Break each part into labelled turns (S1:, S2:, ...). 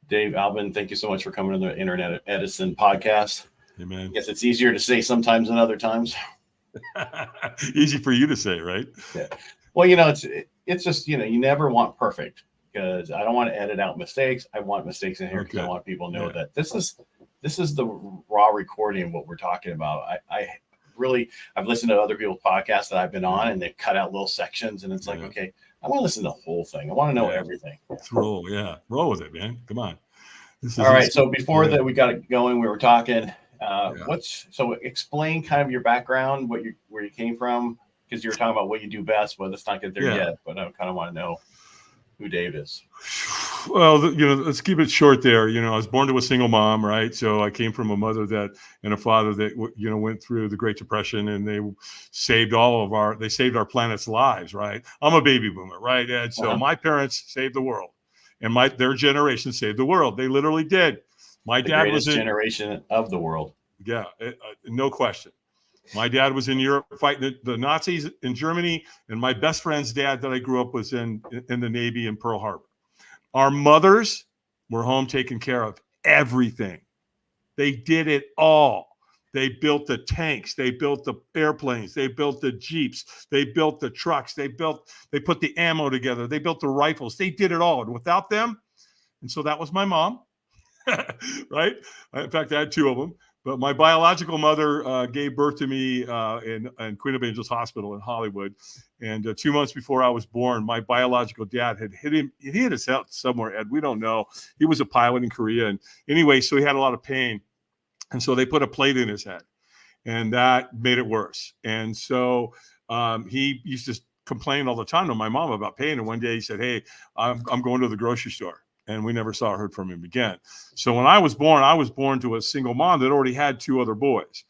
S1: Dave Albin, thank you so much for coming to the Inner Edison Podcast.
S2: Hey, man.
S1: I guess it's easier to say sometimes than other times.
S2: Easy for you to say, right?
S1: Yeah. Well, it's just, you never want perfect, because I don't want to edit out mistakes. I want mistakes in here because I want people to know that this is the raw recording of what we're talking about. I've listened to other people's podcasts that I've been on, and they've cut out little sections, and it's like, okay, I want to listen to the whole thing. I want to know everything.
S2: Let's roll. Yeah. Roll with it, man. Come on.
S1: All right. So before that we got it going, we were talking, so explain kind of your background, where you came from, because you were talking about what you do best. Well, let's not get there yet, but I kind of want to know who Dave is.
S2: Well, let's keep it short there. I was born to a single mom, right? So I came from a mother and a father that, went through the Great Depression, and they saved our planet's lives, right? I'm a baby boomer, right, Ed? So my parents saved the world, and their generation saved the world. They literally did. My dad was in
S1: generation of the world.
S2: Yeah, no question. My dad was in Europe fighting the Nazis in Germany, and my best friend's dad that I grew up was in the Navy in Pearl Harbor. Our mothers were home taking care of everything. They did it all. They built the tanks. They built the airplanes. They built the Jeeps. They built the trucks. They put the ammo together. They built the rifles. They did it all. And without them, and so that was my mom, right? In fact, I had two of them. But my biological mother gave birth to me in Queen of Angels Hospital in Hollywood. And 2 months before I was born, my biological dad had hit his head somewhere, Ed. We don't know. He was a pilot in Korea. And anyway, so he had a lot of pain. And so they put a plate in his head. And that made it worse. And so he used to complain all the time to my mom about pain. And one day he said, hey, I'm going to the grocery store. And we never saw or heard from him again. So when I was born to a single mom that already had two other boys.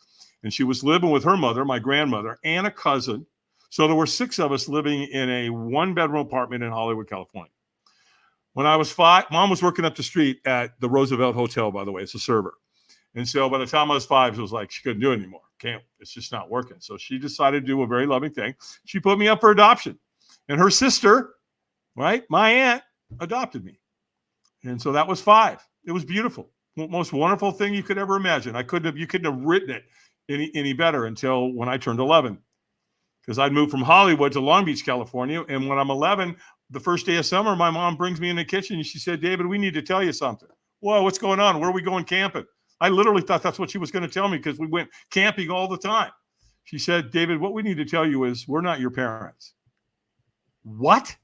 S2: And she was living with her mother, my grandmother, and a cousin. So there were 6 of us living in a 1-bedroom apartment in Hollywood, California. When I was 5, Mom was working up the street at the Roosevelt Hotel, by the way. It's a server. And so by the time I was 5, it was like she couldn't do it anymore. It's just not working. So she decided to do a very loving thing. She put me up for adoption. And her sister, right, my aunt, adopted me. And so that was 5. It was beautiful. Most wonderful thing you could ever imagine. You couldn't have written it any better until when I turned 11. Because I'd moved from Hollywood to Long Beach, California. And when I'm 11, the first day of summer, my mom brings me in the kitchen and she said, David, we need to tell you something. Whoa, what's going on? Where are we going camping? I literally thought that's what she was going to tell me because we went camping all the time. She said, David, what we need to tell you is we're not your parents. What?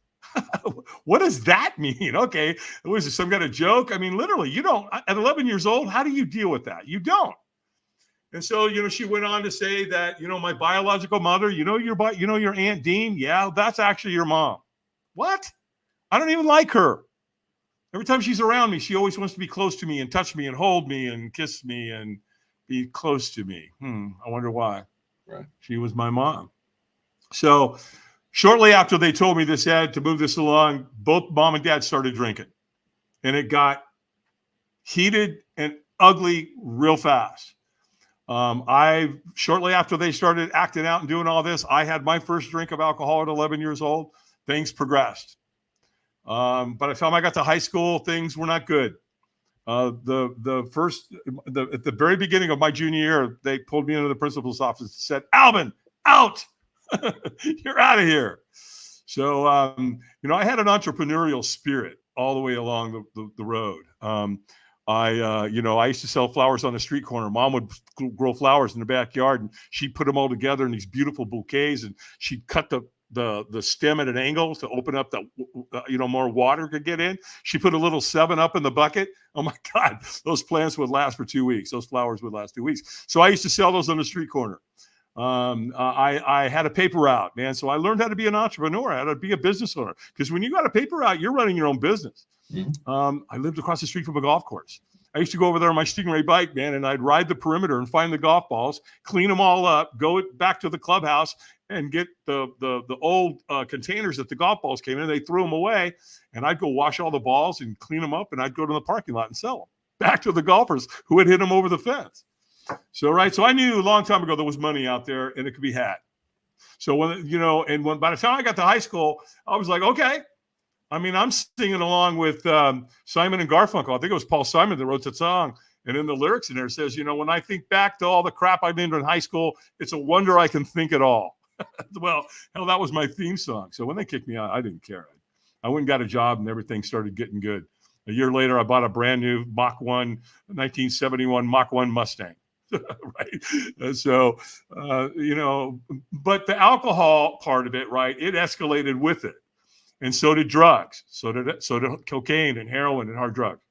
S2: What does that mean? Okay. Was it some kind of joke? I mean, literally, you don't, at 11 years old, how do you deal with that? You don't. And so, she went on to say that, my biological mother, your Aunt Dean. Yeah, that's actually your mom. What? I don't even like her. Every time she's around me, she always wants to be close to me and touch me and hold me and kiss me and be close to me. I wonder why.
S1: Right.
S2: She was my mom. So shortly after they told me this, Ed, to move this along, both mom and dad started drinking. And it got heated and ugly real fast. Shortly after they started acting out and doing all this, I had my first drink of alcohol at 11 years old. Things progressed. By the time I got to high school, things were not good. At the very beginning of my junior year, they pulled me into the principal's office and said, Albin, out! You're out of here. So, I had an entrepreneurial spirit all the way along the road. I used to sell flowers on the street corner. Mom would grow flowers in the backyard, and she'd put them all together in these beautiful bouquets, and she'd cut the stem at an angle to open up more water could get in. She put a little 7-Up in the bucket. Oh my God, those plants would last for 2 weeks. Those flowers would last 2 weeks. So I used to sell those on the street corner. I had a paper route, man. So I learned how to be an entrepreneur, how to be a business owner. Because when you got a paper route, you're running your own business. I lived across the street from a golf course. I used to go over there on my Stingray bike, man, and I'd ride the perimeter and find the golf balls, clean them all up, go back to the clubhouse and get the old containers that the golf balls came in. They threw them away, and I'd go wash all the balls and clean them up, and I'd go to the parking lot and sell them back to the golfers who had hit them over the fence. So I knew a long time ago there was money out there and it could be had. So by the time I got to high school, I was like, okay, I mean, I'm singing along with Simon and Garfunkel. I think it was Paul Simon that wrote the song. And in the lyrics in there, it says, when I think back to all the crap I did in high school, it's a wonder I can think at all. Well, hell, that was my theme song. So when they kicked me out, I didn't care. I went and got a job and everything started getting good. A year later, I bought a brand new Mach 1, 1971 Mach 1 Mustang. Right. So, but the alcohol part of it, right, it escalated with it. And so did drugs. So did cocaine and heroin and hard drugs.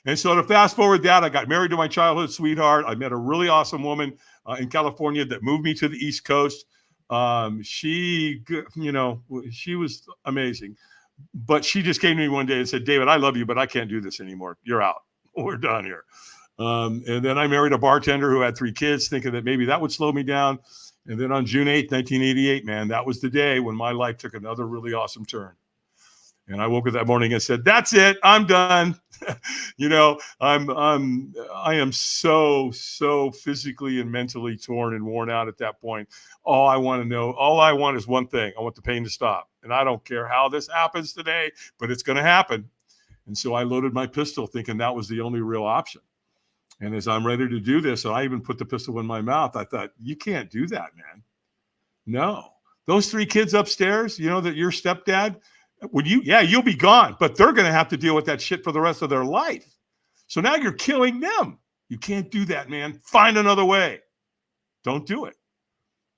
S2: And so to fast forward that, I got married to my childhood sweetheart. I met a really awesome woman in California that moved me to the East Coast. She was amazing. But she just came to me one day and said, David, I love you, but I can't do this anymore. You're out. We're done here. And then I married a bartender who had 3 kids, thinking that maybe that would slow me down. And then on June 8th, 1988, man, that was the day when my life took another really awesome turn. And I woke up that morning and said, that's it. I'm done. I am so physically and mentally torn and worn out at that point. All I want is one thing. I want the pain to stop. And I don't care how this happens today, but it's going to happen. And so I loaded my pistol thinking that was the only real option. And as I'm ready to do this, and I even put the pistol in my mouth, I thought, you can't do that, man. No. Those 3 kids upstairs, that your stepdad, you'll be gone, but they're going to have to deal with that shit for the rest of their life. So now you're killing them. You can't do that, man. Find another way. Don't do it.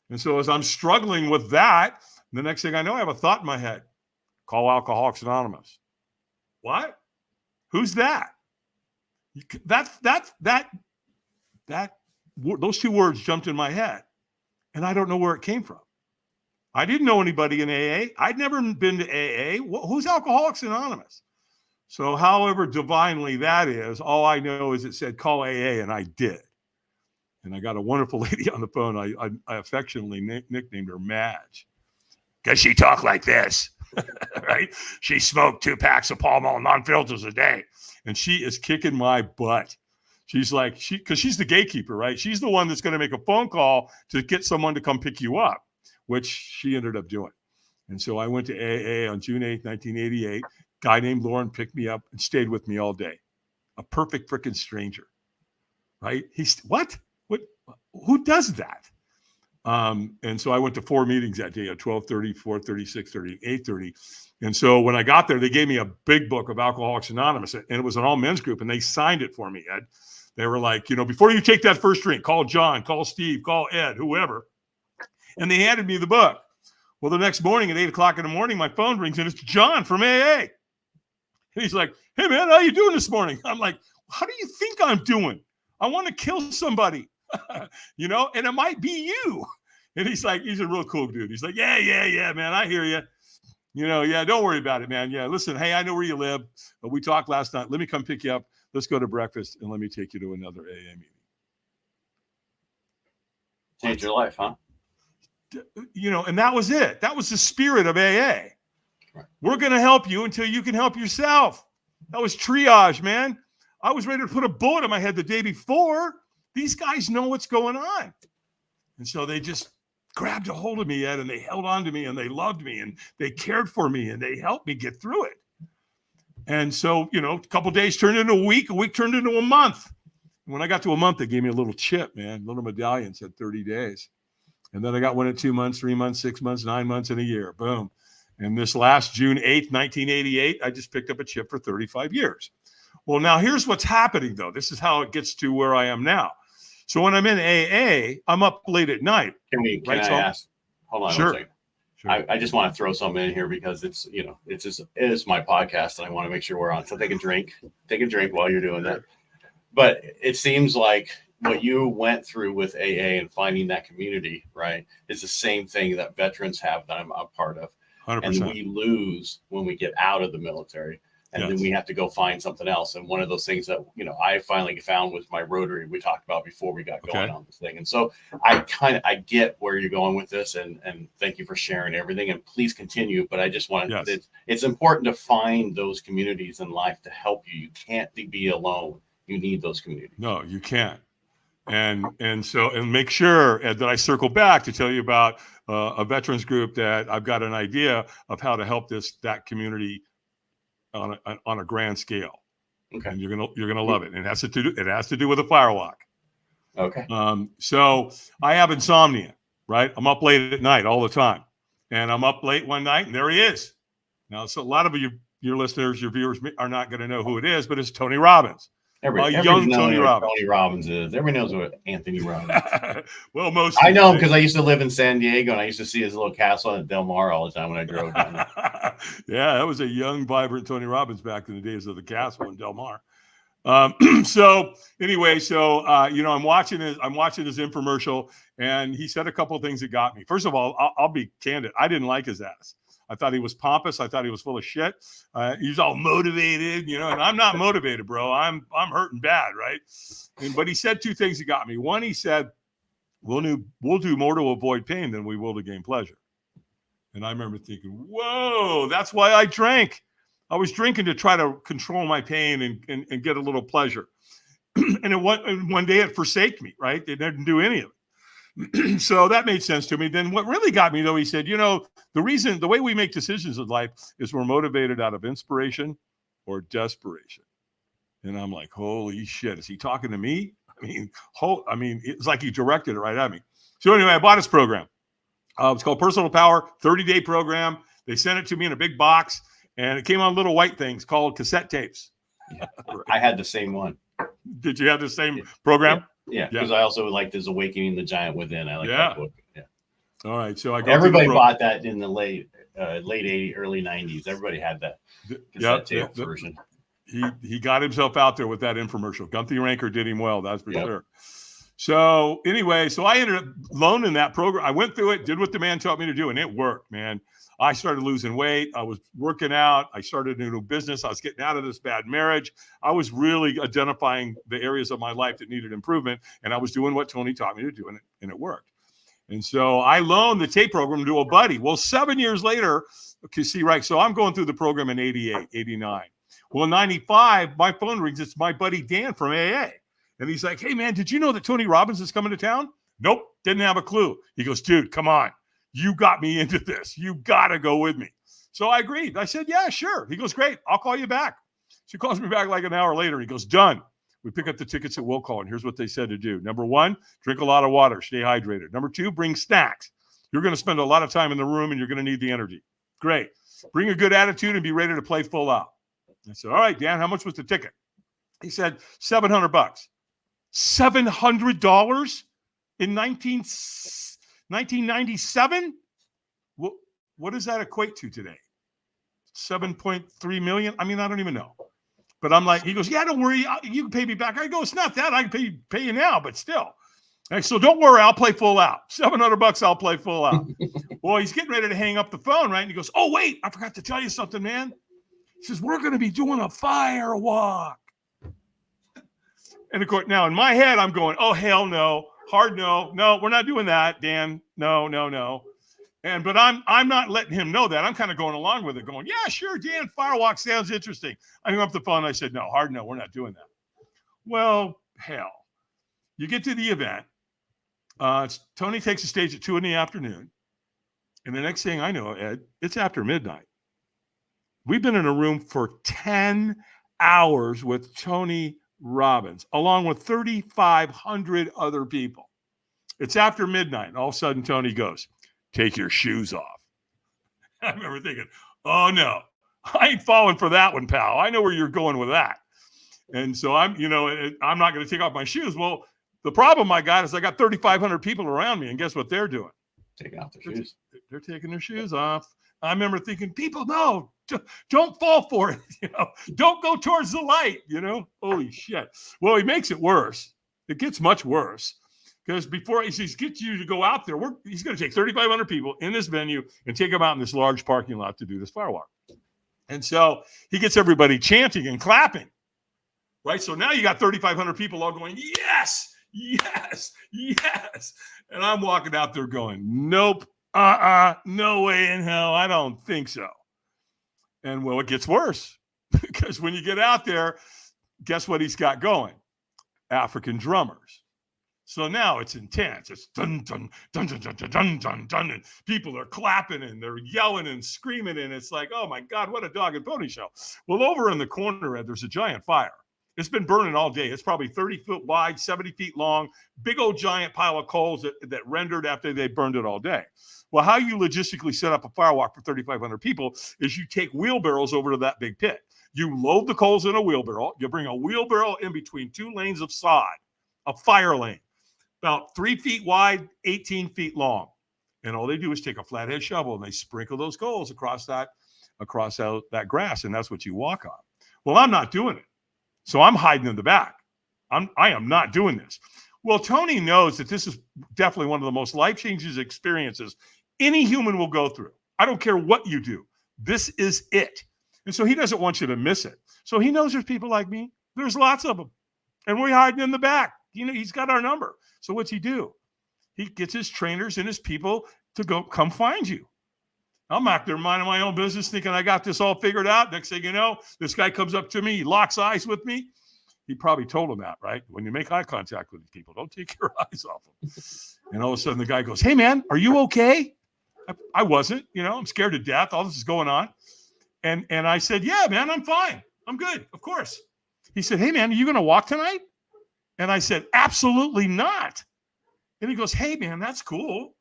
S2: And so as I'm struggling with that, the next thing I know, I have a thought in my head. Call Alcoholics Anonymous. What? Who's that? Those 2 words jumped in my head, and I don't know where it came from. I didn't know anybody in AA. I'd never been to AA. Who's Alcoholics Anonymous? So however divinely that is, all I know is it said, call AA, and I did. And I got a wonderful lady on the phone. I affectionately nicknamed her Madge, because she talked like this, right? She smoked 2 packs of Pall Mall non-filters a day. And she is kicking my butt. She's like, because she's the gatekeeper, right? She's the one that's going to make a phone call to get someone to come pick you up, which she ended up doing. And so I went to AA on June 8th, 1988. Guy named Lauren picked me up and stayed with me all day. A perfect freaking stranger, right? What? Who does that? And so I went to 4 meetings that day at 12:30, 4:30, 6:30, 8:30. And so when I got there, they gave me a big book of Alcoholics Anonymous, and it was an all men's group, and they signed it for me, Ed. They were like, before you take that first drink, call John, call Steve, call Ed, whoever. And they handed me the book. Well, the next morning at 8 o'clock in the morning, my phone rings, and it's John from AA. And he's like, hey, man, how you doing this morning? I'm like, how do you think I'm doing? I want to kill somebody, and it might be you. And he's like, he's a real cool dude. He's like, yeah, man, I hear you. Don't worry about it, man. Yeah, listen, hey, I know where you live. But we talked last night. Let me come pick you up. Let's go to breakfast, and let me take you to another AA meeting.
S1: Changed your life, huh?
S2: And that was it. That was the spirit of AA. Right. We're going to help you until you can help yourself. That was triage, man. I was ready to put a bullet in my head the day before. These guys know what's going on. And so they just grabbed a hold of me, Ed, and they held on to me, and they loved me, and they cared for me, and they helped me get through it. And so, a couple of days turned into a week turned into a month. And when I got to a month, they gave me a little chip, man, little medallion, said 30 days. And then I got one at 2 months, 3 months, 6 months, 9 months, and a year. Boom. And this last June 8th, 1988, I just picked up a chip for 35 years. Well, now here's what's happening, though. This is how it gets to where I am now. So when I'm in AA, I'm up late at night.
S1: Can I ask? Hold on
S2: sure.
S1: 1 second. Sure. I just want to throw something in here because it is my podcast, and I want to make sure we're on. So take a drink while you're doing that. But it seems like what you went through with AA and finding that community, right, is the same thing that veterans have that I'm a part of.
S2: 100%.
S1: And we lose when we get out of the military. And then we have to go find something else. And one of those things that, I finally found was my Rotary we talked about before we got going on this thing. And so I get where you're going with this, and thank you for sharing everything, and please continue. But I just want to, it's important to find those communities in life to help you. You can't be alone. You need those communities.
S2: No, you can't. And make sure, Ed, that I circle back to tell you about a veterans group that I've got an idea of how to help that community on a grand scale.
S1: Okay.
S2: And you're gonna love it. And it has to do with a firewalk.
S1: Okay.
S2: So I have insomnia, right? I'm up late at night all the time, and I'm up late one night, and there he is. Now, so a lot of your listeners, your viewers are not going to know who it is, but it's Tony Robbins. Young Tony Robbins.
S1: Tony Robbins is. Everybody knows what Anthony Robbins is.
S2: Well, most
S1: I know him because I used to live in San Diego, and I used to see his little castle at Del Mar all the time when I drove down there.
S2: Yeah, that was a young, vibrant Tony Robbins back in the days of the castle in Del Mar. So anyway, I'm watching his infomercial, and he said a couple of things that got me. First of all, I'll be candid. I didn't like his ass. I thought he was pompous. I thought he was full of shit. He's all motivated, and I'm not motivated, bro. I'm hurting bad, right? But he said two things that got me. One, he said, we'll do more to avoid pain than we will to gain pleasure. And I remember thinking, whoa, that's why I drank. I was drinking to try to control my pain and get a little pleasure. And one day it forsake me, right? It didn't do any of it. So that made sense to me. Then what really got me, though, he said, the way we make decisions in life is we're motivated out of inspiration or desperation. And I'm like, holy shit, is he talking to me? I mean, it's like he directed it right at me. So anyway, I bought his program. It's called Personal Power, 30-day program. They sent it to me in a big box, and it came on little white things called cassette tapes.
S1: Yeah. I had the same one.
S2: Did you have the same program?
S1: Yeah, because I also liked his Awakening the Giant Within. I like that book. Yeah.
S2: All right, so
S1: everybody bought that in the late 80s, early 90s. Everybody had that cassette tape version.
S2: He got himself out there with that infomercial. Gunther Ranker did him well, that's for sure. So anyway, I ended up loaning that program. I went through it, did what the man taught me to do, and it worked, man. I started losing weight. I was working out. I started a new business. I was getting out of this bad marriage. I was really identifying the areas of my life that needed improvement, and I was doing what Tony taught me to do, and it worked. And so I loaned the tape program to a buddy. Well, 7 years later, so I'm going through the program in 88, 89. Well, in 95, my phone rings. It's my buddy Dan from AA. And he's like, hey, man, did you know that Tony Robbins is coming to town? Nope, didn't have a clue. He goes, dude, come on. You got me into this. You got to go with me. So I agreed. I said, yeah, sure. He goes, great. I'll call you back. So he calls me back like an hour later. He goes, done. We pick up the tickets at will call, and here's what they said to do. Number one, drink a lot of water. Stay hydrated. Number two, bring snacks. You're going to spend a lot of time in the room, and you're going to need the energy. Great. Bring a good attitude and be ready to play full out. I said, all right, Dan, how much was the ticket? He said, $700. $700 in 1997? What does that equate to today? 7.3 million? I mean, I don't even know. But I'm like, he goes, yeah, don't worry. You can pay me back. I go, it's not that. I can pay you now, but still. So don't worry. I'll play full out. $700, I'll play full out. Well, he's getting ready to hang up the phone, right? And he goes, oh, wait, I forgot to tell you something, man. He says, we're going to be doing a fire walk. And of course, now in my head, I'm going, oh, hell no. Hard no. No, we're not doing that, Dan. No. But I'm not letting him know that. I'm kind of going along with it, going, yeah, sure, Dan, firewalk sounds interesting. I hung up the phone. And I said, no, hard no, we're not doing that. Well, hell. You get to the event. Tony takes the stage at 2 p.m. And the next thing I know, Ed, it's after midnight. We've been in a room for 10 hours with Tony Robbins, along with 3,500 other people. It's after midnight. And all of a sudden, Tony goes, take your shoes off. I remember thinking, oh, no, I ain't falling for that one, pal. I know where you're going with that. And so I'm not going to take off my shoes. Well, the problem I got is I got 3,500 people around me. And guess what they're doing?
S1: Taking off their shoes.
S2: They're taking their shoes off. I remember thinking, people, no, don't fall for it. Don't go towards the light, Holy shit. Well, he makes it worse. It gets much worse. Because before he gets you to go out there, he's going to take 3,500 people in this venue and take them out in this large parking lot to do this firewalk. And so he gets everybody chanting and clapping, right? So now you got 3,500 people all going, yes, yes, yes. And I'm walking out there going, nope, no way in hell. I don't think so. And well, it gets worse because when you get out there, guess what he's got going? African drummers. So now it's intense. It's dun, dun, dun, dun, dun, dun, dun, dun, dun, and people are clapping and they're yelling and screaming. And it's like, oh my God, what a dog and pony show. Well, over in the corner, there's a giant fire. It's been burning all day. It's probably 30 feet wide, 70 feet long, big old giant pile of coals that rendered after they burned it all day. Well, how you logistically set up a firewalk for 3,500 people is you take wheelbarrows over to that big pit. You load the coals in a wheelbarrow. You bring a wheelbarrow in between 2 lanes of sod, a fire lane, about 3 feet wide, 18 feet long. And all they do is take a flathead shovel and they sprinkle those coals across that grass. And that's what you walk on. Well, I'm not doing it. So I'm hiding in the back. I am not doing this. Well, Tony knows that this is definitely one of the most life-changing experiences any human will go through. I don't care what you do. This is it. And so he doesn't want you to miss it. So he knows there's people like me. There's lots of them. And we're hiding in the back. You know, he's got our number. So what's he do? He gets his trainers and his people to come find you. I'm out there minding my own business thinking I got this all figured out. Next thing you know, this guy comes up to me. He locks eyes with me. He probably told him that, right? When you make eye contact with people, don't take your eyes off them. And all of a sudden the guy goes, hey, man, are you okay? I wasn't. You know, I'm scared to death. All this is going on. And I said, yeah, man, I'm fine. I'm good. Of course. He said, hey, man, are you going to walk tonight? And I said, absolutely not. And he goes, hey, man, that's cool.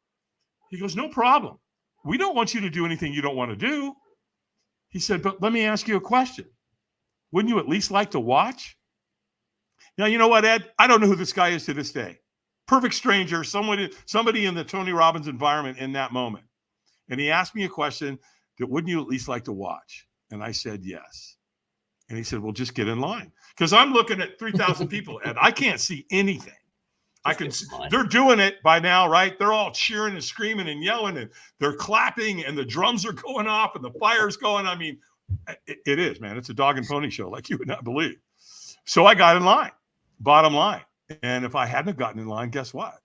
S2: He goes, no problem. We don't want you to do anything you don't want to do. He said, but let me ask you a question. Wouldn't you at least like to watch? Now, you know what, Ed? I don't know who this guy is to this day. Perfect stranger, somebody in the Tony Robbins environment in that moment. And he asked me a question that wouldn't you at least like to watch? And I said, yes. And he said, well, just get in line. Because I'm looking at 3,000 people, and I can't see anything. They're doing it by now, right? They're all cheering and screaming and yelling, and they're clapping, and the drums are going off, and the fire's going. I mean, it is, man. It's a dog and pony show like you would not believe. So I got in line, bottom line. And if I hadn't gotten in line, guess what?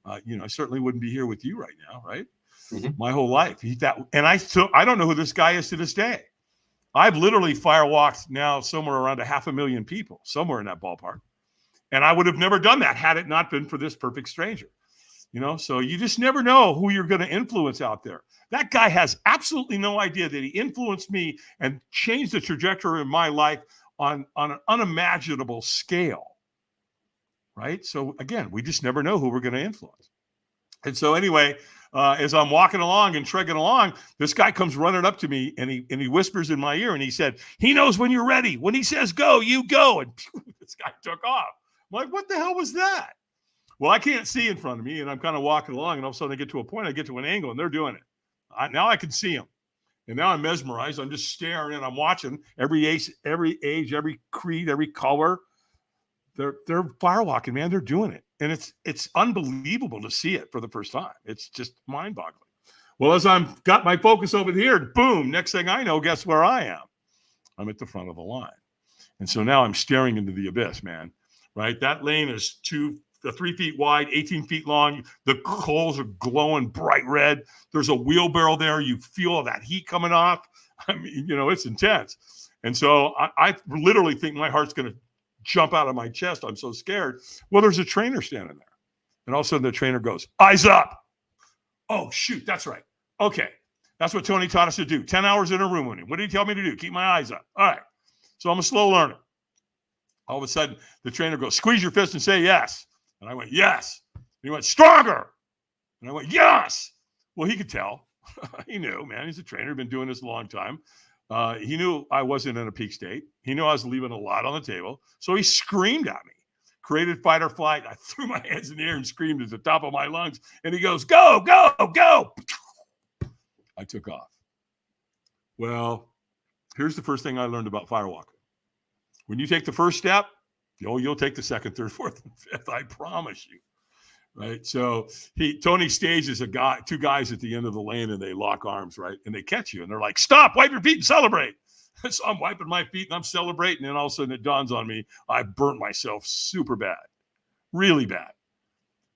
S2: I certainly wouldn't be here with you right now, right? Mm-hmm. My whole life. I don't know who this guy is to this day. I've literally firewalked now somewhere around 500,000 people, somewhere in that ballpark. And I would have never done that had it not been for this perfect stranger. So you just never know who you're going to influence out there. That guy has absolutely no idea that he influenced me and changed the trajectory of my life on an unimaginable scale. Right? So again, we just never know who we're going to influence. And so anyway, as I'm walking along and trekking along, this guy comes running up to me and he whispers in my ear and he said, he knows when you're ready. When he says go, you go. And this guy took off. I'm like, what the hell was that? Well, I can't see in front of me and I'm kind of walking along and all of a sudden I get to a point, I get to an angle and they're doing it. Now I can see them. And now I'm mesmerized. I'm just staring and I'm watching every age, every creed, every color. They're firewalking, man. They're doing it. And it's unbelievable to see it for the first time. It's just mind-boggling. Well, as I'm got my focus over here, boom, next thing I know, guess where I am? I'm at the front of the line. And so now I'm staring into the abyss, man. Right? That lane is 3 feet wide, 18 feet long. The coals are glowing bright red. There's a wheelbarrow there. You feel that heat coming off. I mean, it's intense. And so I literally think my heart's going to jump out of my chest. I'm so scared. Well, there's a trainer standing there. And all of a sudden the trainer goes, eyes up. Oh, shoot. That's right. Okay. That's what Tony taught us to do. 10 hours in a room with him. What did he tell me to do? Keep my eyes up. All right. So I'm a slow learner. All of a sudden the trainer goes, squeeze your fist and say yes. And I went, yes. And he went, stronger. And I went, yes. Well, he could tell. He knew, man. He's a trainer. Been doing this a long time. He knew I wasn't in a peak state. He knew I was leaving a lot on the table. So he screamed at me, created fight or flight. I threw my hands in the air and screamed at the top of my lungs. And he goes, go, go, go. I took off. Well, here's the first thing I learned about firewalking. When you take the first step, you'll take the second, third, fourth, and fifth. I promise you. Right. So Tony stages two guys at the end of the lane and they lock arms, right? And they catch you and they're like, stop, wipe your feet and celebrate. So I'm wiping my feet and I'm celebrating. And all of a sudden it dawns on me, I burnt myself super bad, really bad.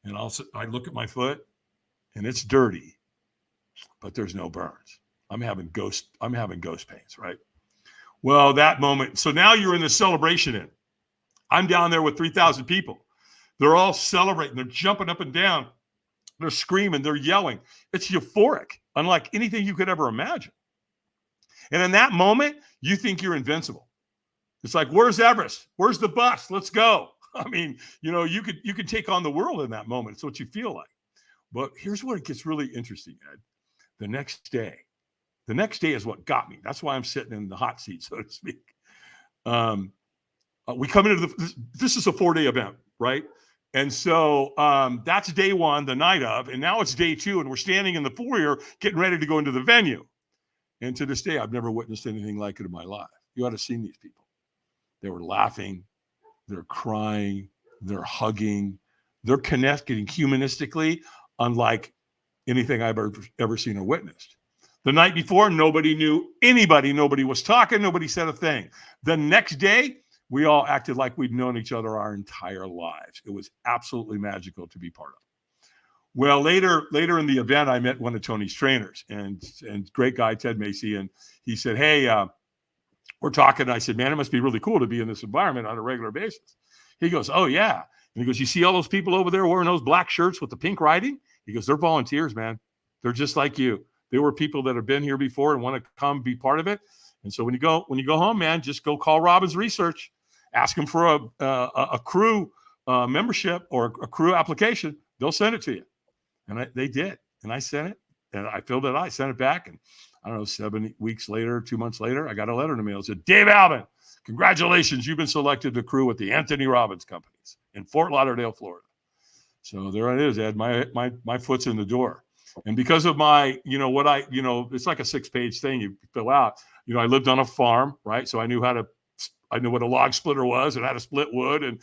S2: And I look at my foot and it's dirty, but there's no burns. I'm having ghost pains, right? Well, that moment. So now you're in the celebration end. I'm down there with 3,000 people. They're all celebrating. They're jumping up and down. They're screaming. They're yelling. It's euphoric, unlike anything you could ever imagine. And in that moment, you think you're invincible. It's like, where's Everest? Where's the bus? Let's go. I mean, you could take on the world in that moment. It's what you feel like. But here's where it gets really interesting, Ed. The next day is what got me. That's why I'm sitting in the hot seat, so to speak. We come into this is a 4-day event, right? And so that's day one, the night of, and now it's day 2, and we're standing in the foyer getting ready to go into the venue. And to this day, I've never witnessed anything like it in my life. You ought to have seen these people. They were laughing, they're crying, they're hugging, they're connecting humanistically, unlike anything I've ever seen or witnessed. The night before, nobody knew anybody. Nobody was talking. Nobody said a thing. The next day, we all acted like we'd known each other our entire lives. It was absolutely magical to be part of. Well, later in the event, I met one of Tony's trainers, and great guy, Ted Macy, and he said, hey, we're talking. I said, man, it must be really cool to be in this environment on a regular basis. He goes, oh, yeah. And he goes, you see all those people over there wearing those black shirts with the pink writing? He goes, they're volunteers, man. They're just like you. They were people that have been here before and want to come be part of it. And so when you go home, man, just go call Robbins Research, ask them for a crew membership or a crew application. They'll send it to you. And they did. And I sent it, and I filled it out. I sent it back. And I don't know, 7 weeks later, 2 months later, I got a letter in the mail. It said, Dave Albin, congratulations. You've been selected to crew with the Anthony Robbins Companies in Fort Lauderdale, Florida. So there it is, Ed. My foot's in the door. And because of my, it's like a 6-page thing you fill out. I lived on a farm, right? So I knew what a log splitter was and how to split wood and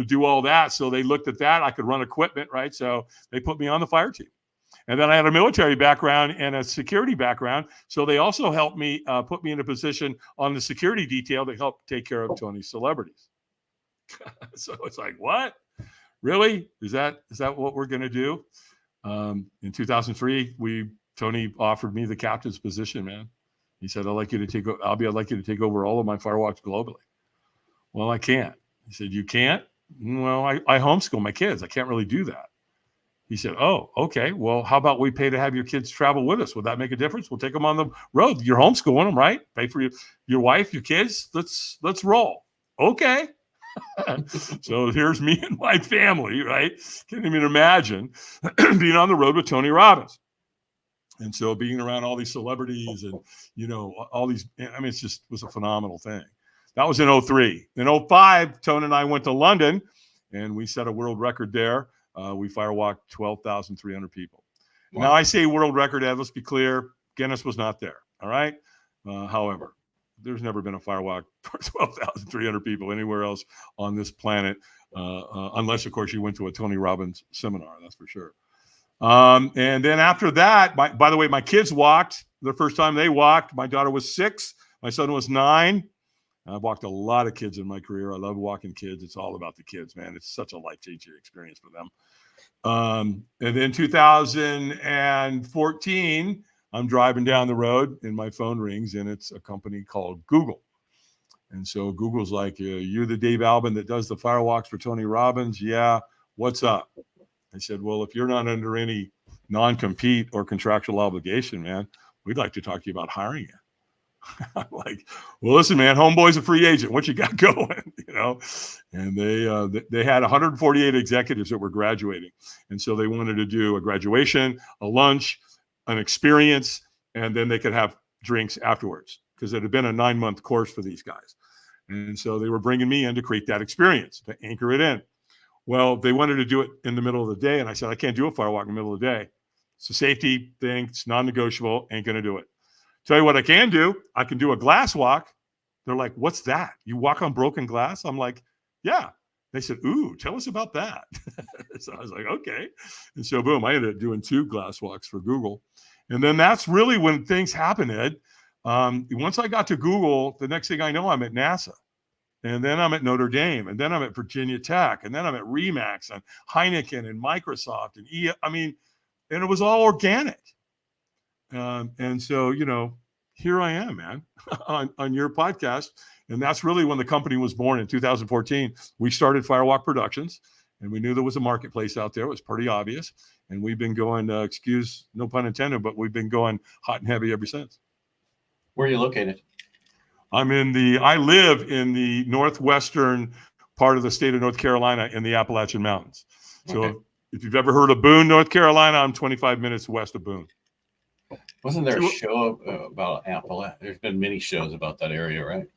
S2: do all that. So they looked at that. I could run equipment, right? So they put me on the fire team. And then I had a military background and a security background. So they also helped me put me in a position on the security detail to help take care of Tony's celebrities. So it's like, what? Really? Is that what we're going to do? In 2003, Tony offered me the captain's position, man. He said, I'd like you to take over all of my firewalks globally. Well, I can't. He said, you can't? Well, I homeschool my kids. I can't really do that. He said, oh, okay. Well, how about we pay to have your kids travel with us? Would that make a difference? We'll take them on the road. You're homeschooling them, right? Pay for your wife, your kids. Let's roll. Okay. So here's me and my family, right? Can't even imagine being on the road with Tony Robbins. And so being around all these celebrities and, all these, it was a phenomenal thing. That was in 2003. In 2005, Tony and I went to London and we set a world record there. We firewalked 12,300 people. Wow. Now I say world record, Ed, let's be clear. Guinness was not there. All right. However, there's never been a firewalk for 12,300 people anywhere else on this planet, unless, of course, you went to a Tony Robbins seminar. That's for sure. And then after that, by the way, my kids walked the first time they walked. My daughter was 6. My son was 9. I've walked a lot of kids in my career. I love walking kids. It's all about the kids, man. It's such a life-changing experience for them. And then 2014, I'm driving down the road and my phone rings and it's a company called Google. And so Google's like, you're the Dave Albin that does the firewalks for Tony Robbins. Yeah. What's up? I said, well, if you're not under any non-compete or contractual obligation, man, we'd like to talk to you about hiring you. I'm like, well, listen, man, homeboy's a free agent. What you got going? And they had 148 executives that were graduating. And so they wanted to do a graduation, a lunch, an experience, and then they could have drinks afterwards because it had been a 9-month course for these guys. And so they were bringing me in to create that experience, to anchor it in. Well, they wanted to do it in the middle of the day. And I said, I can't do a firewalk in the middle of the day. It's a safety thing. It's non-negotiable. Ain't going to do it. Tell you what I can do. I can do a glass walk. They're like, what's that? You walk on broken glass? I'm like, yeah. They said, ooh, tell us about that. So I was like, okay. And so boom, I ended up doing 2 glass walks for Google. And then that's really when things happen, Ed. Once I got to Google, the next thing I know, I'm at NASA. And then I'm at Notre Dame. And then I'm at Virginia Tech. And then I'm at Remax and Heineken and Microsoft. And and it was all organic. And so, here I am, man, on your podcast. And that's really when the company was born in 2014. We started Firewalk Productions. and we knew there was a marketplace out there. It was pretty obvious. And we've been going, excuse no pun intended, but we've been going hot and heavy ever since.
S1: Where are you located?
S2: I live in the northwestern part of the state of North Carolina in the Appalachian Mountains. So
S1: Okay.
S2: if you've ever heard of Boone, North Carolina, I'm 25 minutes west of Boone.
S1: Wasn't there a show about Appalachia? There's been many shows about that area, right?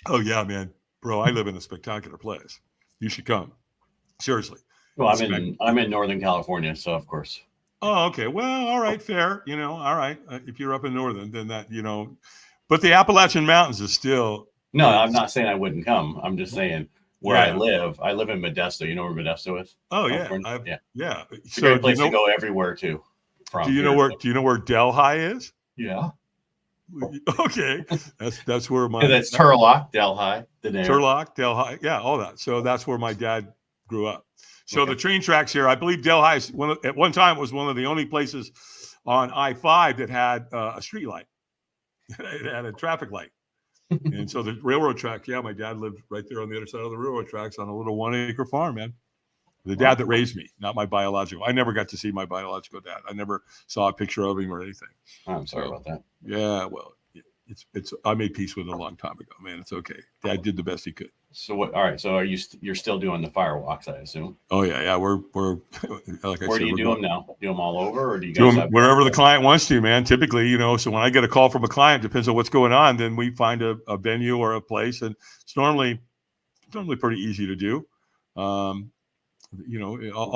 S2: Oh, yeah, man. Bro, I live in a spectacular place. You should come. Seriously.
S1: Well, I'm in Northern California, so of course.
S2: Oh, okay. Well, all right, fair. All right. If you're up in Northern, then that, but the Appalachian Mountains is still.
S1: No, I'm not saying I wouldn't come. I'm just saying where I live in Modesto. You know where Modesto is?
S2: Oh, yeah.
S1: Yeah. It's a
S2: So
S1: great place to go everywhere too.
S2: Do you know where Delhi is?
S1: Yeah.
S2: Okay. That's where
S1: that's Turlock, Delhi.
S2: Turlock, Delhi. Yeah, all that. So that's where my dad grew up. So the train tracks here, I believe Delhi is at one time was one of the only places on I-5 that had a street light. It had a traffic light. And so the railroad track, my dad lived right there on the other side of the railroad tracks on a little 1-acre farm, man. The dad that raised me, not my biological. I never got to see my biological dad. I never saw a picture of him or anything.
S1: I'm sorry about that.
S2: Yeah, well, it's. I made peace with it a long time ago, man. It's okay. Dad did the best he could.
S1: So what? All right. So you're still doing the fire walks, I assume?
S2: Oh yeah. We're like I
S1: Where
S2: said,
S1: do you do them now? Do them all over, or do you
S2: do
S1: guys
S2: them wherever the client wants to, man? Typically, so when I get a call from a client, depends on what's going on, then we find a venue or a place, and it's normally pretty easy to do. All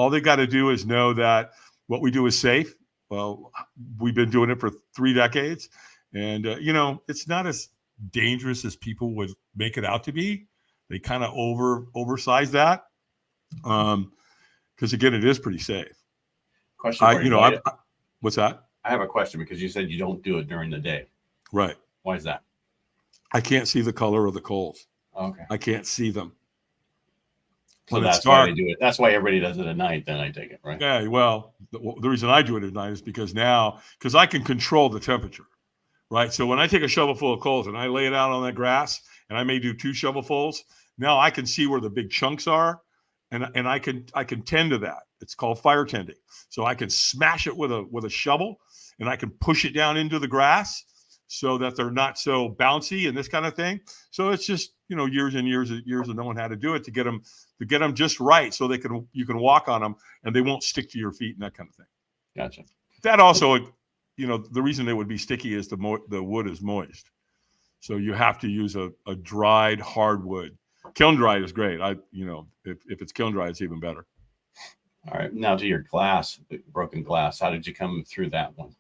S2: they got to do is know that what we do is safe. Well, we've been doing it for 3 decades, and it's not as dangerous as people would make it out to be. They kind of oversize that, because again, it is pretty safe.
S1: Question for you.
S2: What's that?
S1: I have a question because you said you don't do it during the day.
S2: Right.
S1: Why is that?
S2: I can't see the color of the coals.
S1: Okay.
S2: I can't see them.
S1: So that's why they do it. That's why everybody does it at night. Then I take it, right?
S2: Yeah. Well, the reason I do it at night is because I can control the temperature, right? So when I take a shovel full of coals and I lay it out on that grass, and I may do 2 shovelfuls, now I can see where the big chunks are, and I can tend to that. It's called fire tending. So I can smash it with a shovel, and I can push it down into the grass so that they're not so bouncy and this kind of thing. So it's just years and years of knowing how to do it to get them just right, so you can walk on them and they won't stick to your feet and that kind of thing.
S1: Gotcha.
S2: That also, the reason they would be sticky is the wood is moist, so you have to use a dried hardwood. Kiln dried is great. If it's kiln dried, it's even better.
S1: All right. Now to your broken glass. How did you come through that one?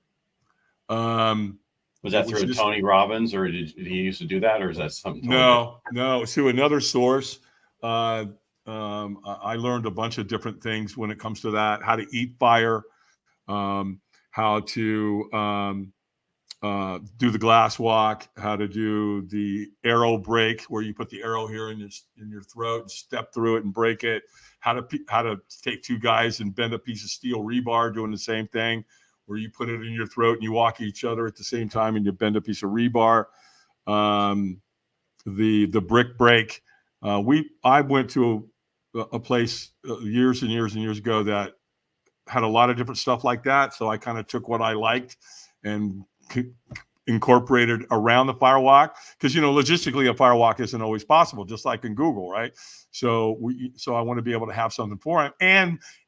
S1: Was that through Tony Robbins, or did he used to do that, or is that something?
S2: No, it's through another source. I learned a bunch of different things when it comes to that: how to eat fire, how to do the glass walk, how to do the arrow break, where you put the arrow here in your throat and step through it and break it. How to take 2 guys and bend a piece of steel rebar, doing the same thing, where you put it in your throat and you walk each other at the same time and you bend a piece of rebar. The brick break. I went to a place years and years and years ago that had a lot of different stuff like that. So I kind of took what I liked and incorporated around the firewalk, because logistically a firewalk isn't always possible, just like in Google, right? So I want to be able to have something for him,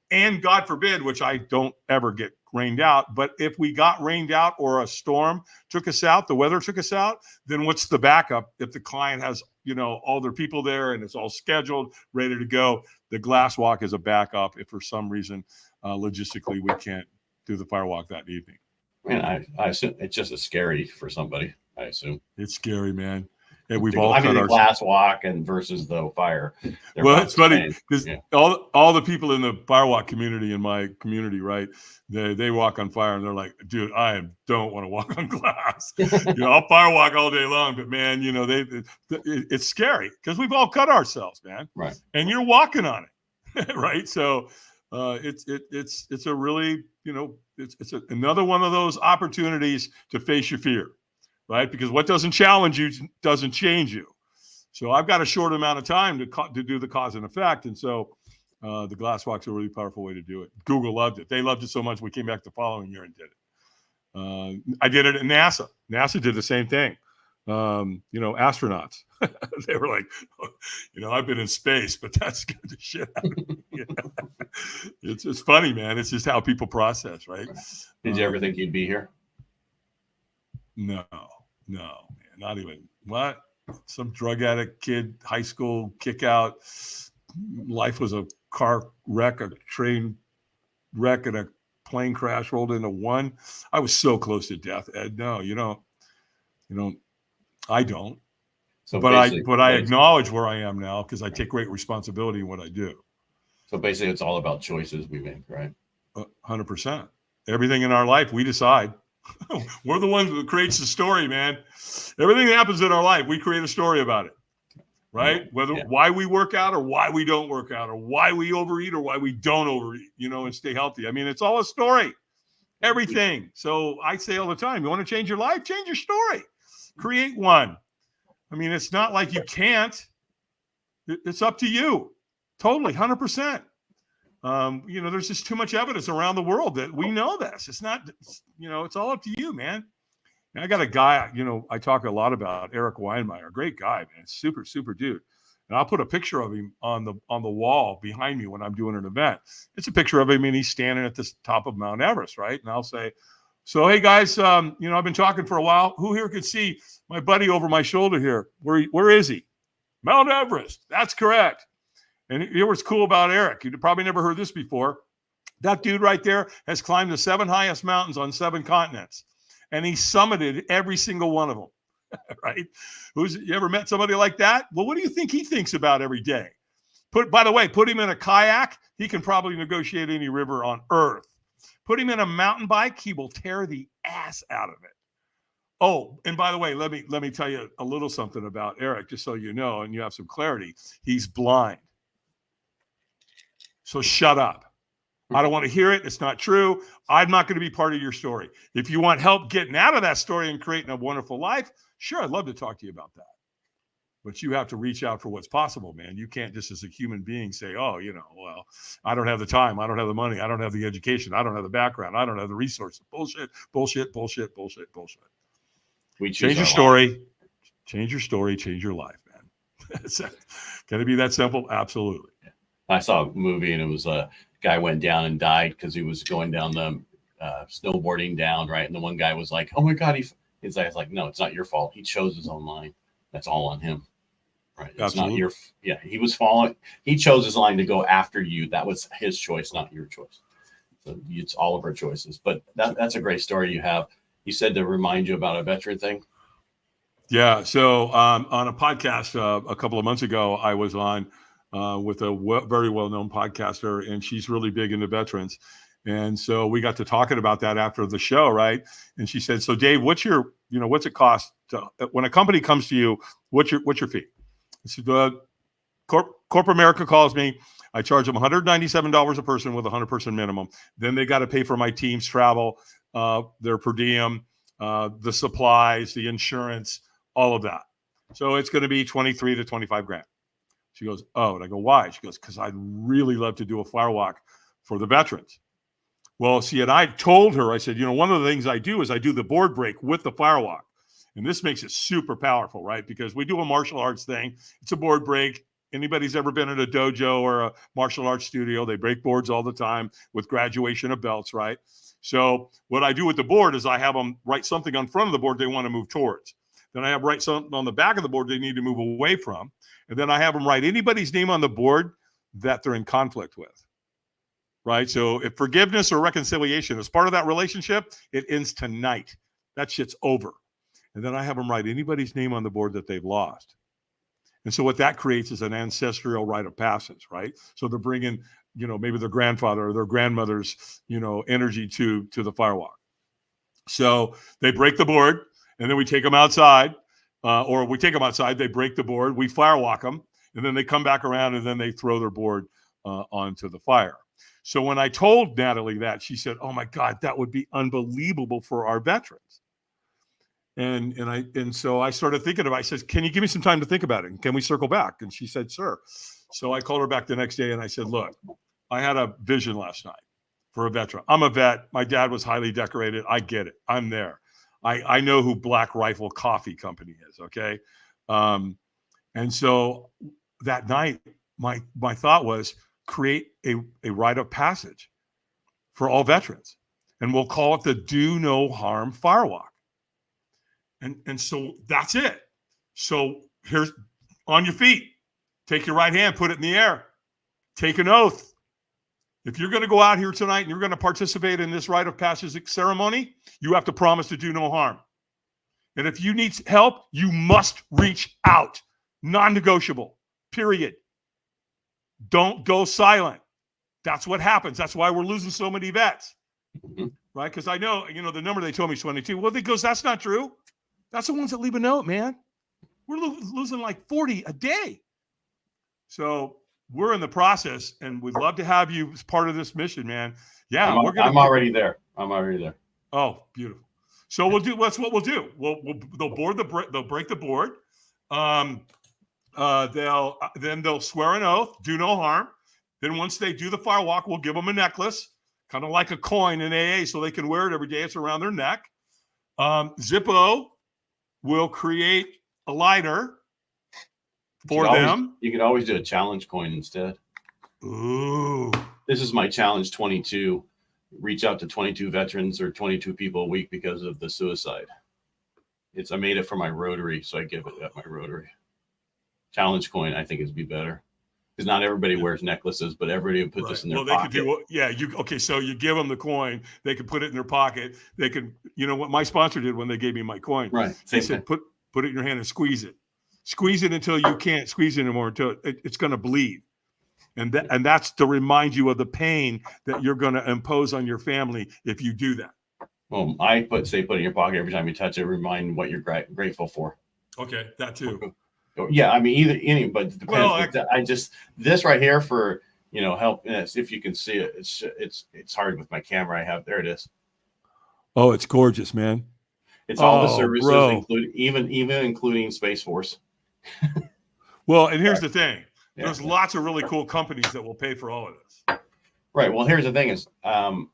S2: and God forbid, which I don't ever get rained out, but if we got rained out or a storm took us out, the weather took us out, then what's the backup? If the client has all their people there and it's all scheduled, ready to go, the glass walk is a backup if for some reason logistically we can't do the firewalk that evening.
S1: Man, I assume it's just as scary for somebody. I assume
S2: it's scary, man. Yeah, we've all cut
S1: the
S2: our
S1: glass walk and versus the fire.
S2: Well, it's funny because all the people in the firewalk community, in my community, right? They walk on fire and they're like, dude, I don't want to walk on glass. I'll firewalk all day long, but man, it's scary because we've all cut ourselves, man.
S1: Right.
S2: And you're walking on it, right? So it's a really, it's another one of those opportunities to face your fear, right? Because what doesn't challenge you doesn't change you. So I've got a short amount of time to do the cause and effect. And so The glass walk's a really powerful way to do it. Google loved it. They loved it so much we came back the following year and did it. I did it at NASA. NASA did the same thing. Astronauts. They were like, I've been in space, but that scared the shit out of me. It's funny, man. It's just how people process, right?
S1: Did you ever think you'd be here?
S2: No, man, not even. What? Some drug addict kid, high school kick out. Life was a car wreck, a train wreck, and a plane crash rolled into one. I was so close to death, Ed. No, I don't.
S1: So
S2: but I acknowledge where I am now because I take great responsibility in what I do.
S1: So basically, it's all about choices we make, right?
S2: 100%. Everything in our life, we decide. We're the ones that creates the story, man. Everything that happens in our life, we create a story about it, right? Why we work out or why we don't work out or why we overeat or why we don't overeat, and stay healthy. I mean, it's all a story, everything. So I say all the time, you want to change your life? Change your story. Create one. I mean, it's not like you can't. It's up to you. Totally, 100%. There's just too much evidence around the world that we know this. It's not, it's all up to you, man. And I got a guy, I talk a lot about, Eric Weinmeier, great guy, man, super, super dude. And I'll put a picture of him on the wall behind me when I'm doing an event. It's a picture of him and he's standing at the top of Mount Everest, right? And I'll say, so, hey guys, I've been talking for a while. Who here could see my buddy over my shoulder here? Where is he? Mount Everest. That's correct. And here what's cool about Eric. You've probably never heard this before. That dude right there has climbed the 7 highest mountains on 7 continents. And he summited every single one of them, right? You ever met somebody like that? Well, what do you think he thinks about every day? By the way, put him in a kayak. He can probably negotiate any river on earth. Put him in a mountain bike. He will tear the ass out of it. Oh, and by the way, let me tell you a little something about Eric, just so you know, and you have some clarity. He's blind. So shut up. I don't want to hear it. It's not true. I'm not going to be part of your story. If you want help getting out of that story and creating a wonderful life, sure, I'd love to talk to you about that. But you have to reach out for what's possible, man. You can't just as a human being say, well, I don't have the time. I don't have the money. I don't have the education. I don't have the background. I don't have the resources. Bullshit. Change your story. Change your story. Change your life, man. Can it be that simple? Absolutely.
S1: I saw a movie and it was a guy went down and died because he was going down the snowboarding down, right? And the one guy was like, oh my God, he's like, no, it's not your fault. He chose his own line. That's all on him. Right. It's
S2: Absolutely.
S1: not he was following. He chose his line to go after you. That was his choice, not your choice. So it's all of our choices. But that's a great story you have. You said to remind you about a veteran thing.
S2: Yeah. So on a podcast a couple of months ago, I was on with a very well-known podcaster, and she's really big into veterans. And so we got to talking about that after the show, right? And she said, so Dave, what's it cost when a company comes to you, what's your fee? I said, Corporate America calls me. I charge them $197 a person with a 100-person minimum. Then they got to pay for my team's travel, their per diem, the supplies, the insurance, all of that. So it's going to be 23 to 25 grand. She goes, oh, and I go, why? She goes, because I'd really love to do a firewalk for the veterans. Well, see, and I told her, I said, one of the things I do is I do the board break with the firewalk. And this makes it super powerful, right? Because we do a martial arts thing. It's a board break. Anybody's ever been in a dojo or a martial arts studio, they break boards all the time with graduation of belts, right? So what I do with the board is I have them write something on front of the board they want to move towards. Then I have write something on the back of the board they need to move away from. And then I have them write anybody's name on the board that they're in conflict with, right? So if forgiveness or reconciliation is part of that relationship, it ends tonight. That shit's over. And then I have them write anybody's name on the board that they've lost. And so what that creates is an ancestral rite of passage, right? So they're bringing, maybe their grandfather or their grandmother's, energy to the firewalk. So they break the board, and then we take them outside, they break the board, we firewalk them, and then they come back around and then they throw their board onto the fire. So when I told Natalie that, she said, oh my God, that would be unbelievable for our veterans. And so I started thinking about it. I said, can you give me some time to think about it? And can we circle back? And she said, sure. So I called her back the next day and I said, look, I had a vision last night for a veteran. I'm a vet. My dad was highly decorated. I get it. I'm there. I know who Black Rifle Coffee Company is. Okay. And so that night, my thought was create a rite of passage for all veterans. And we'll call it the Do No Harm Firewalk. And so that's it. So here's on your feet. Take your right hand, put it in the air. Take an oath. If you're going to go out here tonight and you're going to participate in this rite of passage ceremony, you have to promise to do no harm. And if you need help, you must reach out. Non-negotiable, period. Don't go silent. That's what happens. That's why we're losing so many vets, right? Because I know, the number they told me is 22. Well, that's not true. That's the ones that leave a note, man. We're losing like 40 a day. So we're in the process, and we'd love to have you as part of this mission, man. Yeah,
S1: I'm already there.
S2: Oh, beautiful. So that's what we'll do. They'll break the board. They'll swear an oath, do no harm. Then once they do the firewalk, we'll give them a necklace, kind of like a coin in AA, so they can wear it every day. It's around their neck. Zippo will create a lighter for them.
S1: You could always do a challenge coin instead.
S2: Ooh.
S1: This is my challenge 22. Reach out to 22 veterans or 22 people a week because of the suicide. I made it for my Rotary, so I give it at my Rotary. Challenge coin, I think, would be better. Because not everybody wears necklaces, but everybody would put this in their pocket.
S2: So you give them the coin, they can put it in their pocket. They can, what my sponsor did when they gave me my coin.
S1: Right.
S2: They said, put it in your hand and squeeze it. Squeeze it until you can't squeeze it anymore, until it's going to bleed. And that's to remind you of the pain that you're going to impose on your family if you do that.
S1: Well, I put it in your pocket every time you touch it, remind what you're grateful for.
S2: Okay, that too.
S1: Yeah, I mean, but it depends. This right here for, help. If you can see it, it's hard with my camera I have. There it is.
S2: Oh, it's gorgeous, man.
S1: It's all the services, including Space Force.
S2: Well, and here's the thing. There's lots of really cool companies that will pay for all of this.
S1: Right. Well, here's the thing is,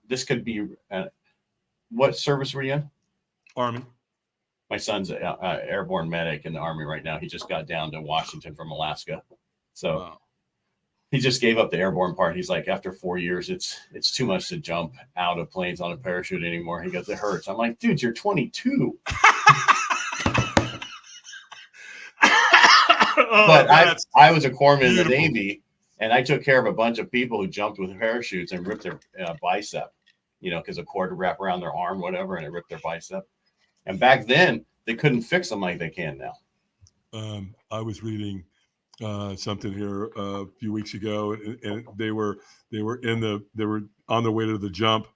S1: this could be, what service were you in?
S2: Army.
S1: My son's an airborne medic in the Army right now. He just got down to Washington from Alaska. So he just gave up the airborne part. He's like, after 4 years, it's too much to jump out of planes on a parachute anymore. He goes, it hurts. I'm like, dude, you're 22. But I was a corpsman in the Navy, and I took care of a bunch of people who jumped with parachutes and ripped their bicep, because a cord would wrap around their arm, whatever, and it ripped their bicep. And back then, they couldn't fix them like they can now.
S2: I was reading something here a few weeks ago, and they were on their way to the jump,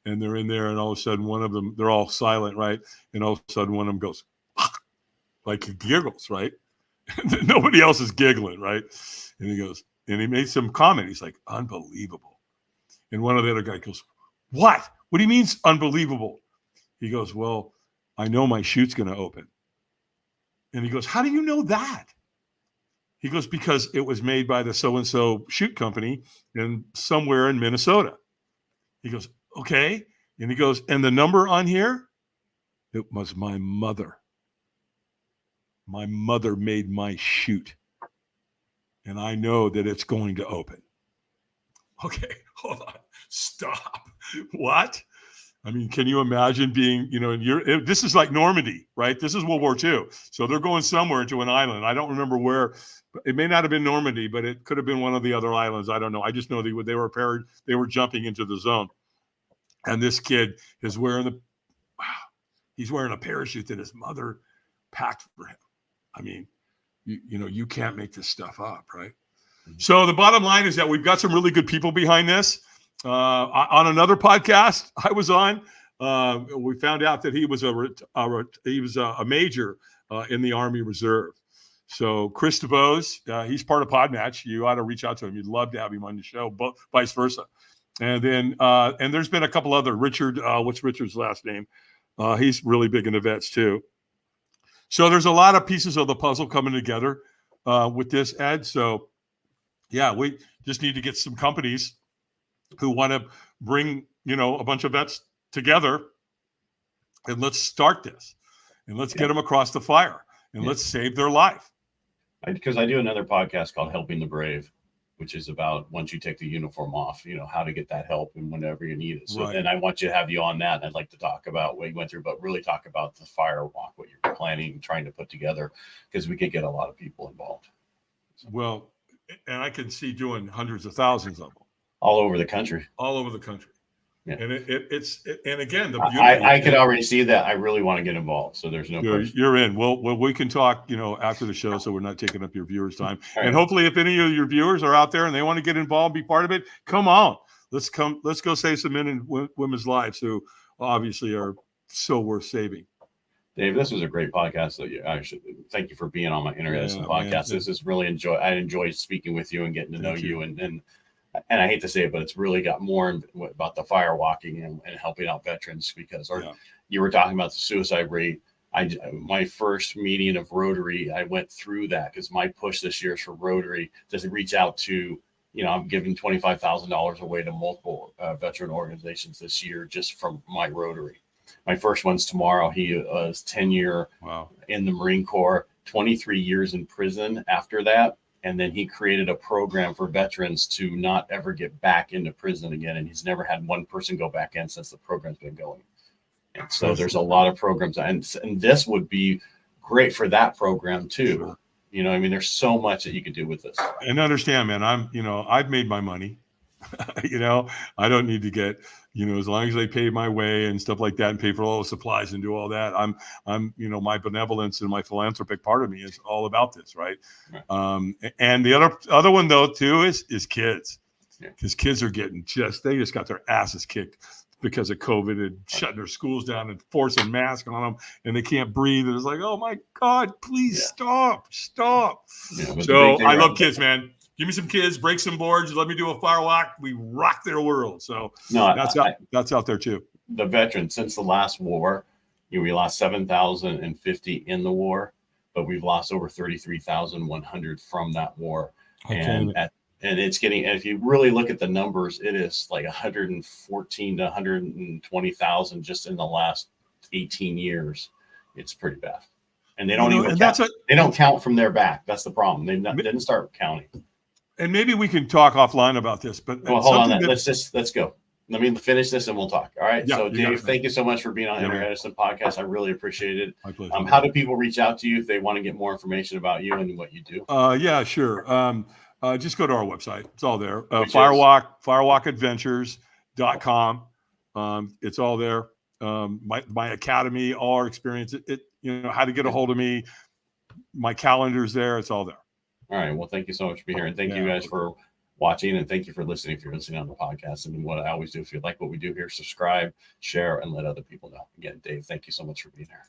S2: and they're in there, and all of a sudden, one of them, they're all silent, right? And all of a sudden, one of them goes, like he giggles, right? Nobody else is giggling, right? And he goes, and he made some comment. He's like, unbelievable. And one of the other guys goes, what? What do you mean unbelievable? He goes, well, I know my chute's going to open. And he goes, how do you know that? He goes, because it was made by the so-and-so chute company somewhere in Minnesota. He goes, okay. And he goes, and the number on here, it was my mother. My mother made my chute. And I know that it's going to open. Okay, hold on. Stop. What? I mean, can you imagine being, this is like Normandy, right? This is World War II. So they're going somewhere to an island. I don't remember where. It may not have been Normandy, but it could have been one of the other islands. I don't know. I just know they were jumping into the zone. And this kid is wearing he's wearing a parachute that his mother packed for him. I mean, you can't make this stuff up, right? Mm-hmm. So the bottom line is that we've got some really good people behind this. On another podcast I was on, we found out that he was a major in the Army Reserve. So Chris DeBose, he's part of Podmatch. You ought to reach out to him. You'd love to have him on the show, but vice versa. And then there's been a couple other. Richard, what's Richard's last name? He's really big into vets too. So there's a lot of pieces of the puzzle coming together with this, Ed. So yeah, we just need to get some companies who want to bring, a bunch of vets together, and let's start this, and let's get them across the fire, and let's save their life.
S1: Because I do another podcast called Helping the Brave, which is about once you take the uniform off, how to get that help and whenever you need it. So then I want you to have you on that. And I'd like to talk about what you went through, but really talk about the fire walk, what you're planning and trying to put together, because we could get a lot of people involved.
S2: Well, and I can see doing hundreds of thousands of them.
S1: All over the country.
S2: All over the country. Yeah. And and again, the beauty
S1: I could already see that. I really want to get involved. So there's no question.
S2: You're in. Well, we can talk, after the show, so we're not taking up your viewers' time. And hopefully, if any of your viewers are out there and they want to get involved, be part of it, come on. Let's go save some men and women's lives who obviously are so worth saving.
S1: Dave, this was a great podcast. So I should thank you for being on my Inner Edison podcast. Man, this is really I enjoyed speaking with you and getting to know you. And I hate to say it, but it's really got more about the fire walking and helping out veterans, because you were talking about the suicide rate. My first meeting of Rotary, I went through that because my push this year is for Rotary to reach out to, I'm giving $25,000 away to multiple veteran organizations this year just from my Rotary. My first one's tomorrow. He was 10-year in the Marine Corps, 23 years in prison after that. And then he created a program for veterans to not ever get back into prison again. And he's never had one person go back in since the program's been going. And so there's a lot of programs. And this would be great for that program too. Sure. There's so much that you could do with this.
S2: And understand, man, I've made my money. I don't need to get, as long as they pay my way and stuff like that and pay for all the supplies and do all that. I'm my benevolence and my philanthropic part of me is all about this. Right. And the other one though, too, is kids, because kids are getting they just got their asses kicked because of COVID and shutting their schools down and forcing masks on them, and they can't breathe. And it's like, oh my God, please stop. Yeah, so I love kids, man. Give me some kids, break some boards, let me do a fire walk. We rock their world. So that's out there too.
S1: The veterans, since the last war, we lost 7,050 in the war, but we've lost over 33,100 from that war. And it's getting, and if you really look at the numbers, it is like 114 to 120,000 just in the last 18 years. It's pretty bad. And they don't even count. They don't count from their back. That's the problem. They didn't start counting.
S2: And maybe we can talk offline about this, but
S1: hold on. Let's go. Let me finish this and we'll talk. All right. Yeah, so Dave, thank you so much for being on Inner Edison Podcast. I really appreciate it. My pleasure. How do people reach out to you if they want to get more information about you and what you do?
S2: Yeah, sure. Just go to our website. It's all there. firewalkadventures.com. It's all there. My academy, all our experience, how to get a hold of me, my calendar's there. It's all there.
S1: All right. Well, thank you so much for being here. And thank you guys for watching. And thank you for listening if you're listening on the podcast. And what I always do, if you like what we do here, subscribe, share, and let other people know. Again, Dave, thank you so much for being here.